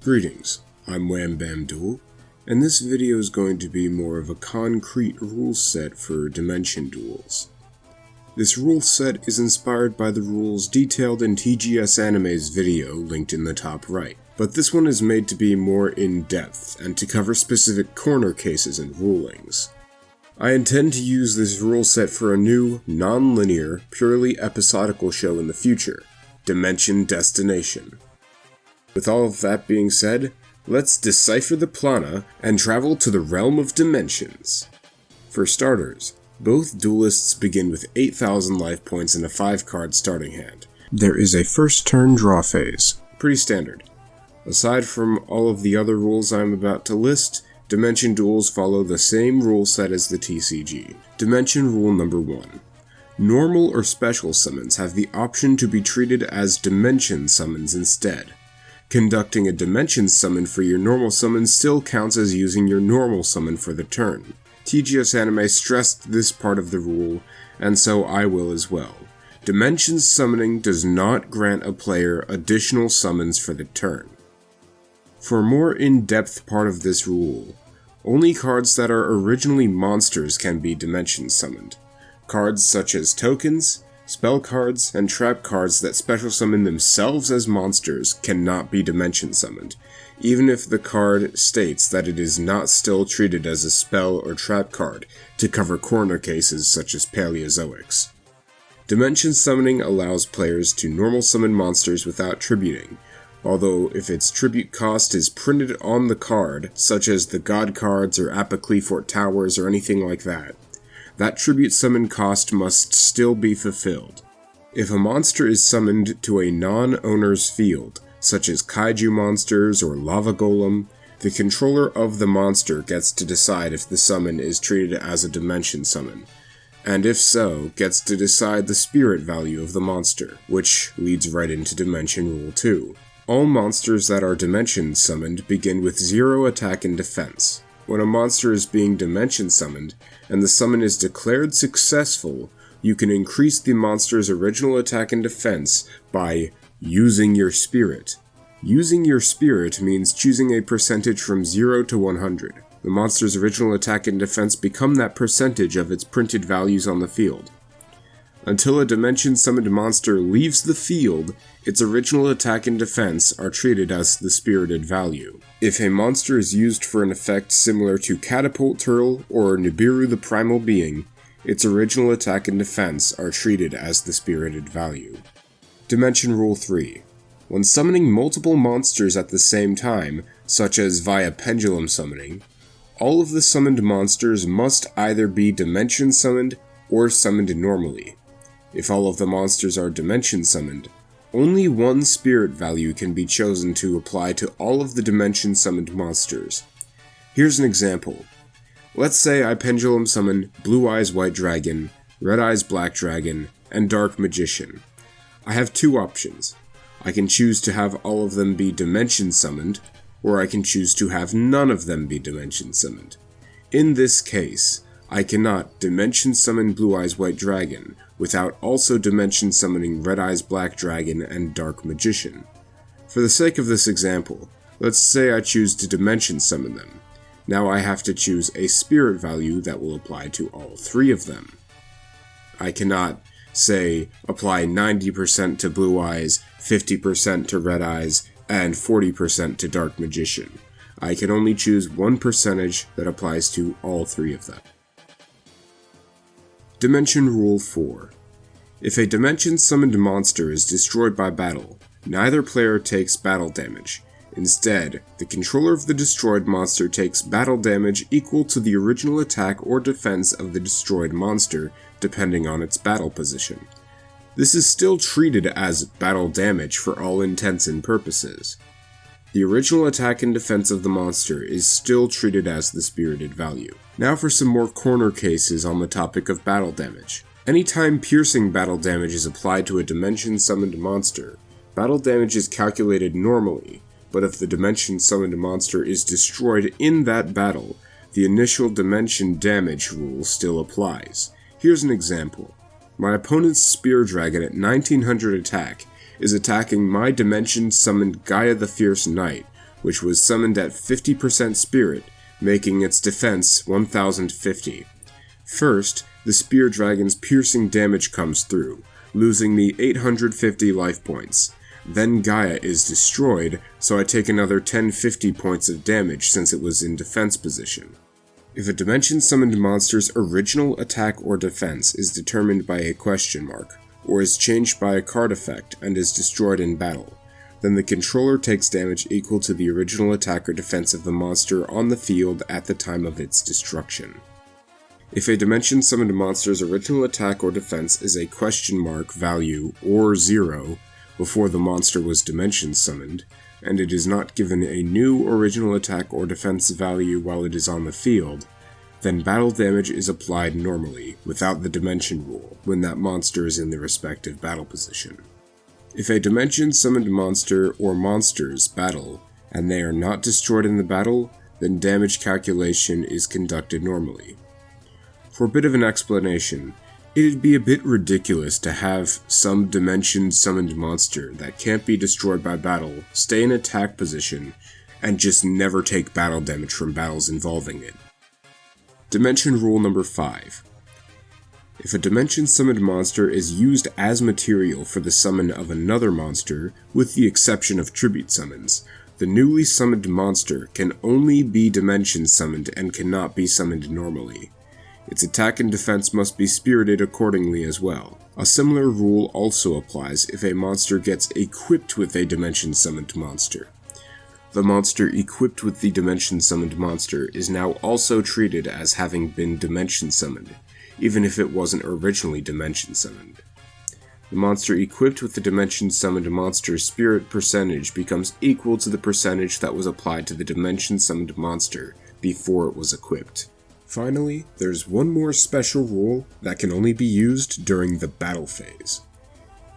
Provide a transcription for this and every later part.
Greetings, I'm Wham Bam Duel, and this video is going to be more of a concrete rule set for Dimension Duels. This rule set is inspired by the rules detailed in TGSAnime's video linked in the top right, but this one is made to be more in-depth and to cover specific corner cases and rulings. I intend to use this rule set for a new, non-linear, purely episodical show in the future, Dimension Destination. With all of that being said, let's decipher the plana and travel to the realm of dimensions. For starters, both duelists begin with 8,000 life points and a 5-card starting hand. There is a first turn draw phase, pretty standard. Aside from all of the other rules I'm about to list, Dimension Duels follow the same rule set as the TCG. Dimension Rule Number 1. Normal or special summons have the option to be treated as dimension summons instead. Conducting a dimension summon for your normal summon still counts as using your normal summon for the turn. TGSAnime stressed this part of the rule, and so I will as well. Dimension summoning does not grant a player additional summons for the turn. For a more in-depth part of this rule, only cards that are originally monsters can be dimension summoned. Cards such as tokens, spell cards, and trap cards that special summon themselves as monsters cannot be dimension summoned, even if the card states that it is not still treated as a spell or trap card to cover corner cases such as Paleozoics. Dimension summoning allows players to normal summon monsters without tributing, although if its tribute cost is printed on the card, such as the God cards or Apocryphal Towers or anything like that, that tribute summon cost must still be fulfilled. If a monster is summoned to a non-owner's field, such as kaiju monsters or lava golem, the controller of the monster gets to decide if the summon is treated as a dimension summon, and if so, gets to decide the spirit value of the monster, which leads right into Dimension Rule 2. All monsters that are dimension summoned begin with 0 attack and defense. When a monster is being dimension summoned, and the summon is declared successful, you can increase the monster's original attack and defense by using your spirit. Using your spirit means choosing a percentage from 0 to 100. The monster's original attack and defense become that percentage of its printed values on the field. Until a dimension summoned monster leaves the field, its original attack and defense are treated as the spirited value. If a monster is used for an effect similar to Catapult Turtle or Nibiru the Primal Being, its original attack and defense are treated as the spirited value. Dimension Rule 3. When summoning multiple monsters at the same time, such as via pendulum summoning, all of the summoned monsters must either be dimension summoned or summoned normally. If all of the monsters are dimension summoned, only one spirit value can be chosen to apply to all of the dimension summoned monsters. Here's an example. Let's say I pendulum summon Blue Eyes White Dragon, Red Eyes Black Dragon, and Dark Magician. I have two options. I can choose to have all of them be dimension summoned, or I can choose to have none of them be dimension summoned. In this case, I cannot dimension summon Blue Eyes White Dragon without also dimension summoning Red Eyes Black Dragon and Dark Magician. For the sake of this example, let's say I choose to dimension summon them. Now I have to choose a spirit value that will apply to all three of them. I cannot, say, apply 90% to Blue Eyes, 50% to Red Eyes, and 40% to Dark Magician. I can only choose one percentage that applies to all three of them. Dimension Rule 4. If a dimension summoned monster is destroyed by battle, neither player takes battle damage. Instead, the controller of the destroyed monster takes battle damage equal to the original attack or defense of the destroyed monster, depending on its battle position. This is still treated as battle damage for all intents and purposes. The original attack and defense of the monster is still treated as the spirited value. Now for some more corner cases on the topic of battle damage. Anytime piercing battle damage is applied to a dimension summoned monster, battle damage is calculated normally, but if the dimension summoned monster is destroyed in that battle, the initial dimension damage rule still applies. Here's an example. My opponent's Spear Dragon at 1900 attack is attacking my dimension-summoned Gaia the Fierce Knight, which was summoned at 50% spirit, making its defense 1050. First, the spear dragon's piercing damage comes through, losing me 850 life points. Then Gaia is destroyed, so I take another 1050 points of damage since it was in defense position. If a dimension-summoned monster's original attack or defense is determined by a question mark, or is changed by a card effect and is destroyed in battle, then the controller takes damage equal to the original attack or defense of the monster on the field at the time of its destruction. If a dimension-summoned monster's original attack or defense is a question mark value or 0 before the monster was dimension-summoned, and it is not given a new original attack or defense value while it is on the field, then battle damage is applied normally, without the dimension rule, when that monster is in the respective battle position. If a dimension-summoned monster or monsters battle, and they are not destroyed in the battle, then damage calculation is conducted normally. For a bit of an explanation, it'd be a bit ridiculous to have some dimension-summoned monster that can't be destroyed by battle stay in attack position and just never take battle damage from battles involving it. Dimension Rule number 5. If a dimension-summoned monster is used as material for the summon of another monster, with the exception of tribute summons, the newly summoned monster can only be dimension-summoned and cannot be summoned normally. Its attack and defense must be spirited accordingly as well. A similar rule also applies if a monster gets equipped with a dimension-summoned monster. The monster equipped with the dimension-summoned monster is now also treated as having been dimension-summoned, even if it wasn't originally dimension-summoned. The monster equipped with the dimension-summoned monster's spirit percentage becomes equal to the percentage that was applied to the dimension-summoned monster before it was equipped. Finally, there's one more special rule that can only be used during the battle phase.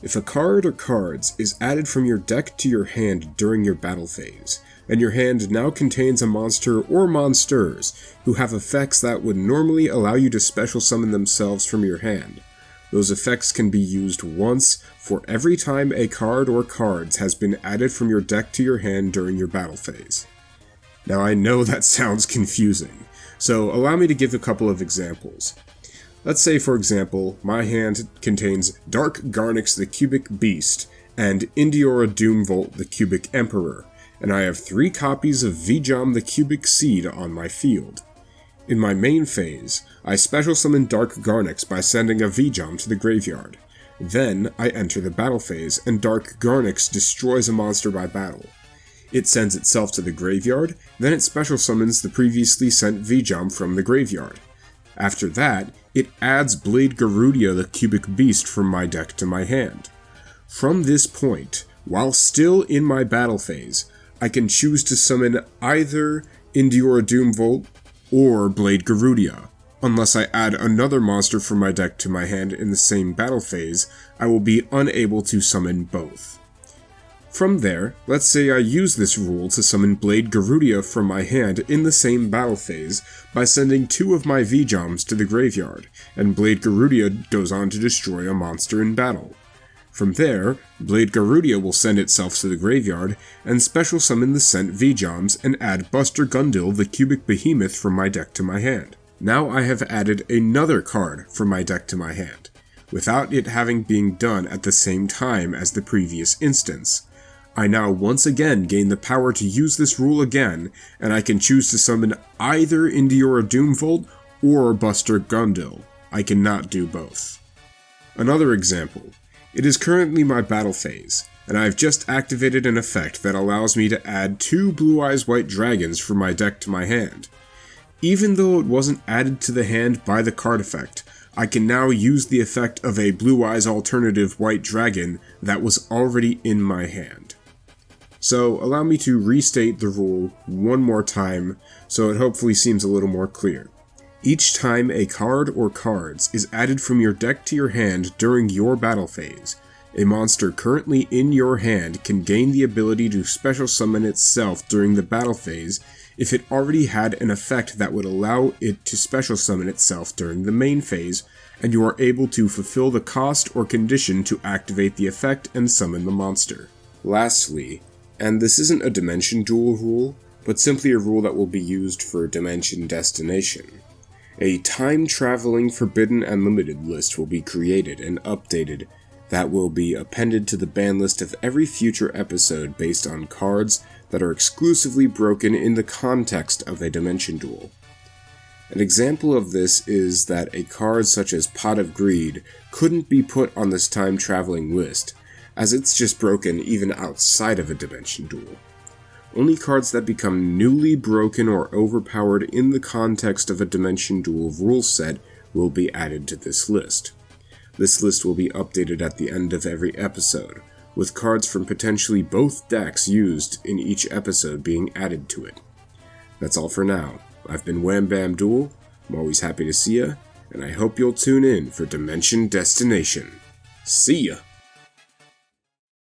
If a card or cards is added from your deck to your hand during your battle phase, and your hand now contains a monster or monsters who have effects that would normally allow you to special summon themselves from your hand, those effects can be used once for every time a card or cards has been added from your deck to your hand during your battle phase. Now I know that sounds confusing, so allow me to give a couple of examples. Let's say, for example, my hand contains Dark Garnix the Cubic Beast and Indiora Doomvolt the Cubic Emperor, and I have 3 copies of Vijam the Cubic Seed on my field. In my main phase, I special summon Dark Garnix by sending a Vijam to the graveyard. Then, I enter the battle phase, and Dark Garnix destroys a monster by battle. It sends itself to the graveyard, then it special summons the previously sent Vijam from the graveyard. After that, it adds Blade Garudia the Cubic Beast from my deck to my hand. From this point, while still in my battle phase, I can choose to summon either Indiora Doomvolt or Blade Garudia. Unless I add another monster from my deck to my hand in the same battle phase, I will be unable to summon both. From there, let's say I use this rule to summon Blade Garudia from my hand in the same battle phase by sending 2 of my Vijams to the graveyard, and Blade Garudia goes on to destroy a monster in battle. From there, Blade Garudia will send itself to the graveyard and special summon the sent Vijams and add Buster Gundil the Cubic Behemoth from my deck to my hand. Now I have added another card from my deck to my hand, without it having been done at the same time as the previous instance. I now once again gain the power to use this rule again, and I can choose to summon either Indiora Doomvolt or Buster Gundil. I cannot do both. Another example. It is currently my battle phase, and I have just activated an effect that allows me to add 2 Blue Eyes White Dragons from my deck to my hand. Even though it wasn't added to the hand by the card effect, I can now use the effect of a Blue Eyes alternative White Dragon that was already in my hand. So allow me to restate the rule one more time so it hopefully seems a little more clear. Each time a card or cards is added from your deck to your hand during your battle phase, a monster currently in your hand can gain the ability to special summon itself during the battle phase if it already had an effect that would allow it to special summon itself during the main phase, and you are able to fulfill the cost or condition to activate the effect and summon the monster. Lastly, And this isn't a Dimension Duel rule, but simply a rule that will be used for Dimension Destination. A time-traveling Forbidden and Limited list will be created and updated that will be appended to the ban list of every future episode based on cards that are exclusively broken in the context of a Dimension Duel. An example of this is that a card such as Pot of Greed couldn't be put on this time-traveling list, as it's just broken even outside of a Dimension Duel. Only cards that become newly broken or overpowered in the context of a Dimension Duel rule set will be added to this list. This list will be updated at the end of every episode, with cards from potentially both decks used in each episode being added to it. That's all for now. I've been Wham Bam Duel, I'm always happy to see ya, and I hope you'll tune in for Dimension Destination. See ya!